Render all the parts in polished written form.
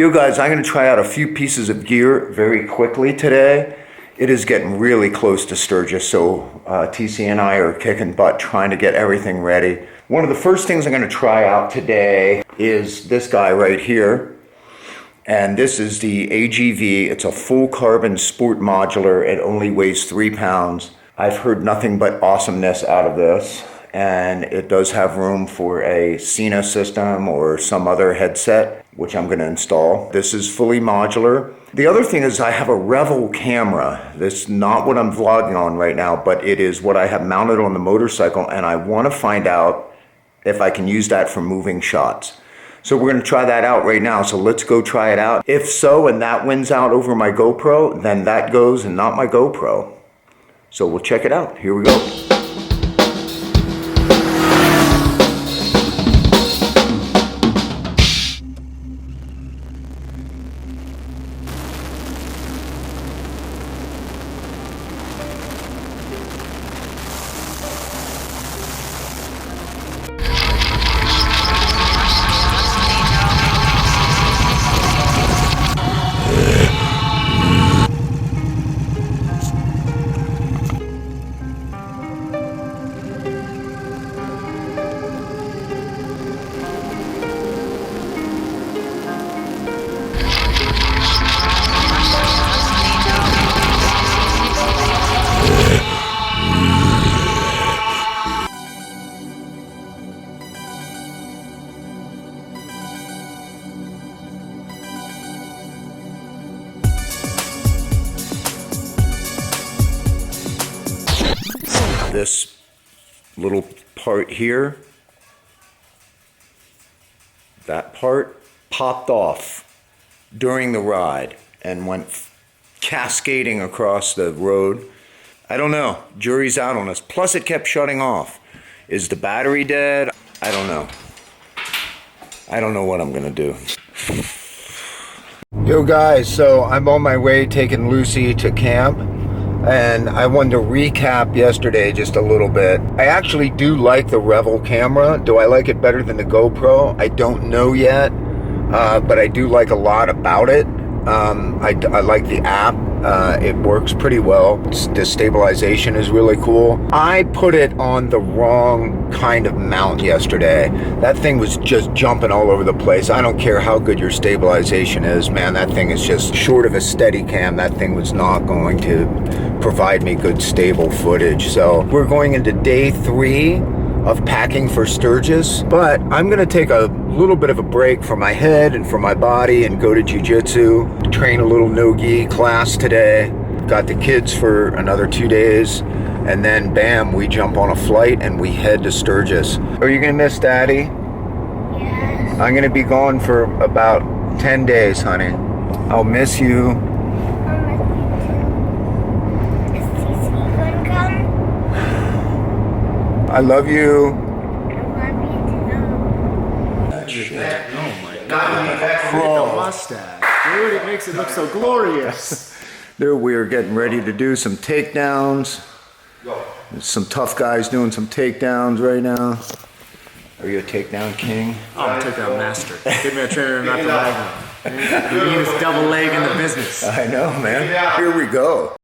Yo guys, I'm going to try out a few pieces of gear very quickly today. It is getting really close to Sturgis, so TC and I are kicking butt trying to get everything ready. One of the first things I'm going to try out today is this guy right here. And this is the AGV. It's a full carbon sport modular. It only weighs 3 pounds. I've heard nothing but awesomeness out of this. And it does have room for a Sena system or some other headset, which I'm going to install. This is fully modular. The other thing is I have a Revel camera. This is not what I'm vlogging on right now, but it is what I have mounted on the motorcycle, and I want to find out if I can use that for moving shots. So we're going to try that out right now, so let's go try it out. If so, and that wins out over my GoPro, then that goes and not my GoPro. So we'll check it out. Here we go. This little part here, that part popped off during the ride and went cascading across the road. I don't know, jury's out on us. Plus it kept shutting off. Is the battery dead? I don't know. I don't know what I'm gonna do. Yo guys, so I'm on my way taking Lucy to camp. And I wanted to recap yesterday just a little bit. I actually do like the Revel camera. Do I like it better than the GoPro? I don't know yet, but I do like a lot about it. I like the app. It works pretty well. The stabilization is really cool. I put it on the wrong kind of mount yesterday. That thing was just jumping all over the place. I don't care how good your stabilization is, man. That thing is just short of a Steadicam. That thing was not going to provide me good stable footage. So we're going into day 3 of packing for Sturgis, but I'm gonna take a little bit of a break for my head and for my body and go to jiu-jitsu, train a little no-gi class today. Got the kids for another 2 days, and then bam, we jump on a flight and we head to Sturgis. Are you gonna miss Daddy? Yes. I'm gonna be gone for about 10 days, honey. I'll miss you. I love you. I love you too. Oh my God. The mustache. Dude, it makes it look so glorious. There we are getting ready to do some takedowns. There's some tough guys doing some takedowns right now. Are you a takedown king? Oh, I'm a takedown master. Give me a trainer, not the leg. The meanest double leg in the business. I know, man. Here we go.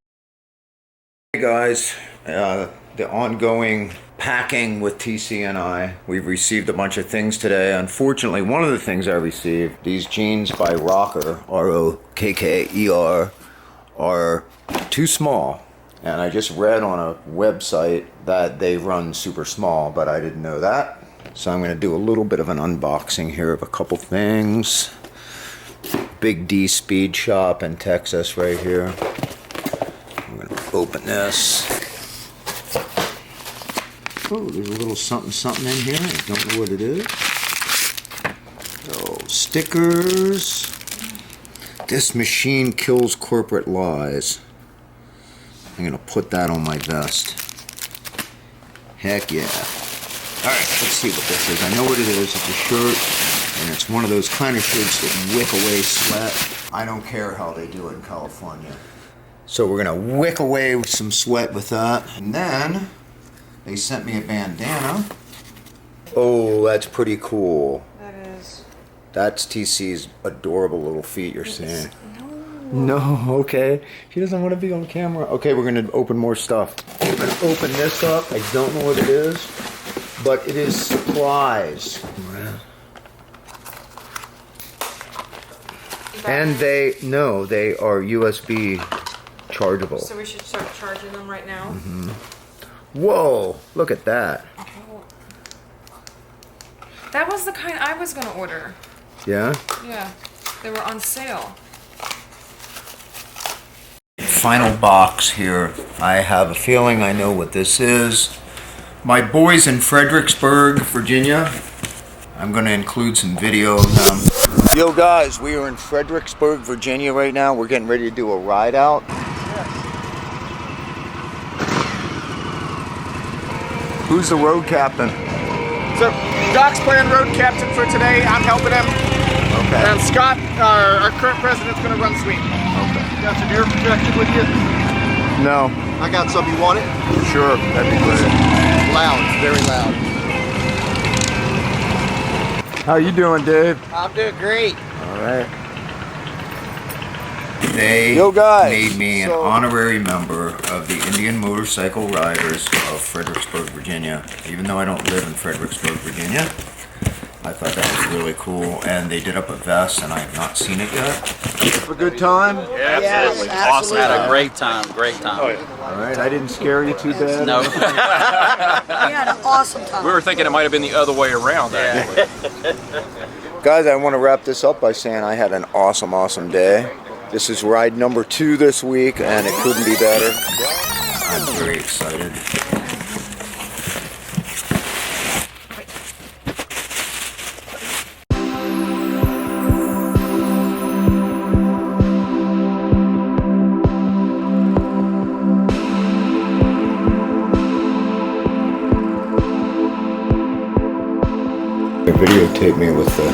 Hey guys, the ongoing packing with TC and I. We've received a bunch of things today. Unfortunately, one of the things I received, these jeans by Rocker, R-O-K-K-E-R, are too small. And I just read on a website that they run super small, but I didn't know that. So I'm going to do a little bit of an unboxing here of a couple things. Big D Speed Shop in Texas right here. I'm going to open this. Oh, there's a little something in here. I don't know what it is. Oh, stickers. This machine kills corporate lies. I'm gonna put that on my vest. Heck yeah. Alright, let's see what this is. I know what it is. It's a shirt, and it's one of those kind of shirts that wick away sweat. I don't care how they do it in California. So we're gonna wick away some sweat with that. And then they sent me a bandana. Oh, that's pretty cool. That is. That's TC's adorable little feet you're seeing. No, okay. She doesn't want to be on camera. Okay, we're going to open more stuff. We're going to open this up. I don't know what it is, but it is supplies. And they are USB chargeable. So we should start charging them right now. Whoa, look at that. That was the kind I was gonna order. Yeah? Yeah, they were on sale. Final box here. I have a feeling I know what this is. My boys in Fredericksburg, Virginia. I'm going to include some video of them. Yo guys, we are in Fredericksburg, Virginia right now. We're getting ready to do a ride out. Who's the road captain? So, Doc's playing road captain for today. I'm helping him. Okay. And Scott, our current president's going to run sweep. Okay. Got some ear protection with you? No. I got some. You want it? Sure, that'd be great. Loud, very loud. How you doing, Dave? I'm doing great. All right. They made me an honorary member of the Indian Motorcycle Riders of Fredericksburg, Virginia. Even though I don't live in Fredericksburg, Virginia, I thought that was really cool. And they did up a vest, and I have not seen it yet. Have a good time? Yeah, absolutely. Awesome. Had a great time. All right, I didn't scare you too bad. No. We had an awesome time. We were thinking it might have been the other way around, actually. Guys, I want to wrap this up by saying I had an awesome day. This is ride number 2 this week, and it couldn't be better. I'm very excited. They videotape me with the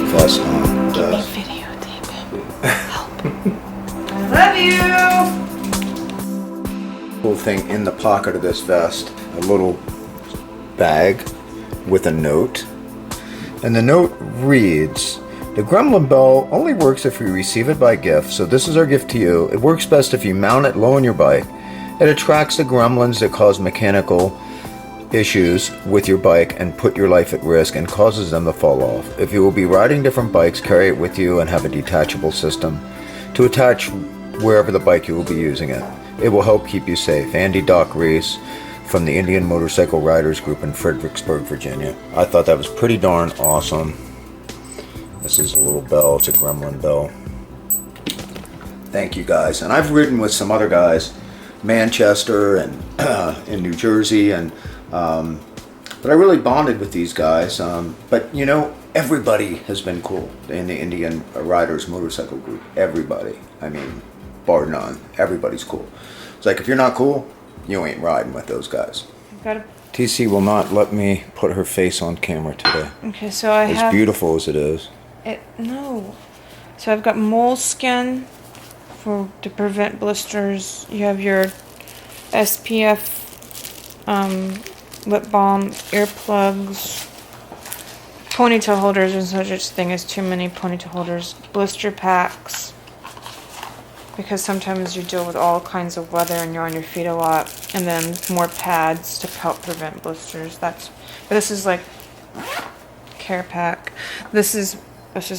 vest on. Videotape him. Help. I love you! Cool thing in the pocket of this vest, a little bag with a note. And the note reads, "The Gremlin bell only works if you receive it by gift, so this is our gift to you. It works best if you mount it low on your bike. It attracts the gremlins that cause mechanical issues with your bike and put your life at risk and causes them to fall off. If you will be riding different bikes, carry it with you and have a detachable system to attach wherever the bike you will be using it. It will help keep you safe." Andy Doc Reese from the Indian Motorcycle Riders Group in Fredericksburg, Virginia. I thought that was pretty darn awesome. This is a little bell. It's a Gremlin bell. Thank you guys. And I've ridden with some other guys, Manchester and in New Jersey, and but I really bonded with these guys. But you know, everybody has been cool in the Indian Riders Motorcycle Group. Everybody. I mean, bar none. Everybody's cool. It's like, if you're not cool, you ain't riding with those guys. TC will not let me put her face on camera today. Okay, so I have... As beautiful as it is. No. So I've got moleskin to prevent blisters. You have your SPF lip balm, earplugs, ponytail holders. There's no such thing as too many ponytail holders. Blister packs, because sometimes you deal with all kinds of weather and you're on your feet a lot. And then more pads to help prevent blisters. But this is like care pack. This is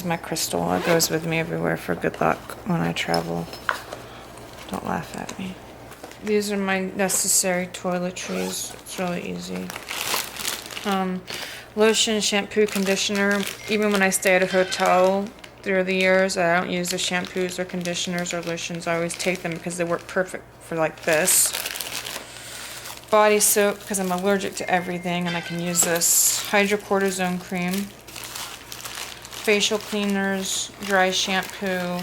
my crystal. It goes with me everywhere for good luck when I travel. Don't laugh at me. These are my necessary toiletries. It's really easy. Lotion, shampoo, conditioner. Even when I stay at a hotel through the years, I don't use the shampoos or conditioners or lotions. I always take them because they work perfect for like this. Body soap, because I'm allergic to everything, and I can use this. Hydrocortisone cream. Facial cleaners, dry shampoo,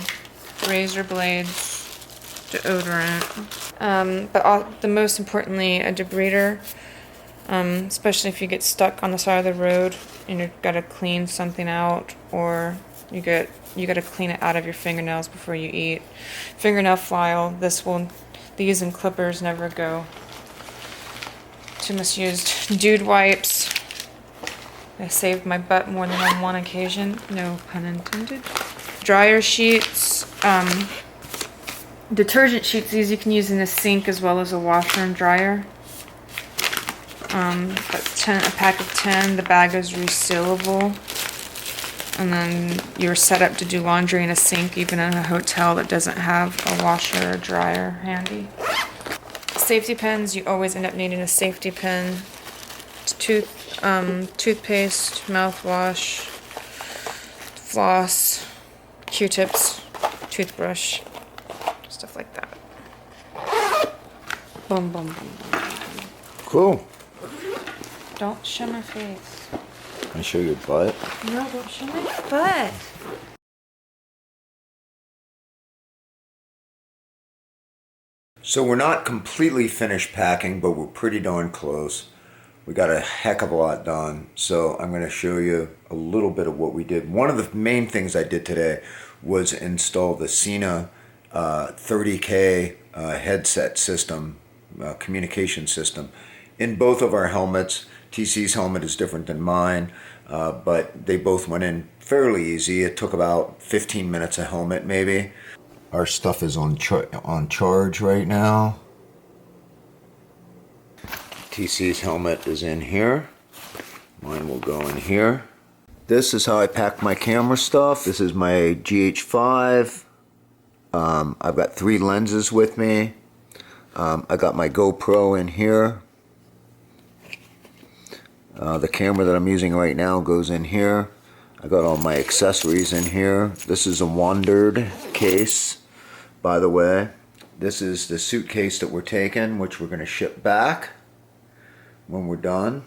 razor blades, deodorant. But the most importantly, a debrider. Especially if you get stuck on the side of the road and you've got to clean something out, or you got to clean it out of your fingernails before you eat. Fingernail file. These and clippers never go to misused. Dude wipes. I saved my butt more than on one occasion. No pun intended. Dryer sheets. Detergent sheets, these you can use in the sink as well as a washer and dryer. That's a pack of 10. The bag is resealable. And then you're set up to do laundry in a sink, even in a hotel that doesn't have a washer or dryer handy. Safety pins, you always end up needing a safety pin. Toothpaste, mouthwash, floss, Q-tips, toothbrush, stuff like that. Boom, boom, boom, boom. Cool. Don't show my face. Can I show your butt? No, don't show my butt. So we're not completely finished packing, but we're pretty darn close. We got a heck of a lot done. So I'm going to show you a little bit of what we did. One of the main things I did today was install the Sena 30K headset system, communication system, in both of our helmets. TC's helmet is different than mine, but they both went in fairly easy. It took about 15 minutes a helmet, maybe. Our stuff is on charge right now. TC's helmet is in here. Mine will go in here. This is how I pack my camera stuff. This is my GH5. I've got 3 lenses with me. I got my GoPro in here. The camera that I'm using right now goes in here. I got all my accessories in here. This is a Wandered case, by the way. This is the suitcase that we're taking, which we're going to ship back when we're done.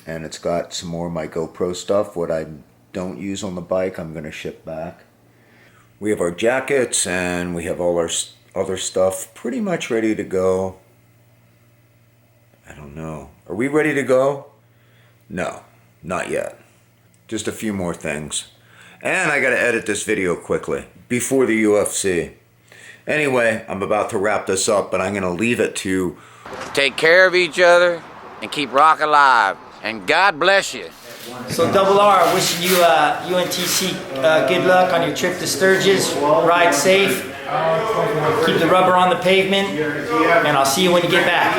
And it's got some more of my GoPro stuff. What I don't use on the bike, I'm going to ship back. We have our jackets and we have all our other stuff pretty much ready to go. I don't know. Are we ready to go? No, not yet. Just a few more things. And I gotta edit this video quickly before the UFC. Anyway, I'm about to wrap this up, but I'm gonna leave it to take care of each other and keep rock alive. And God bless you. So Double R, wishing you UNTC good luck on your trip to Sturgis. Ride safe. Keep the rubber on the pavement. And I'll see you when you get back.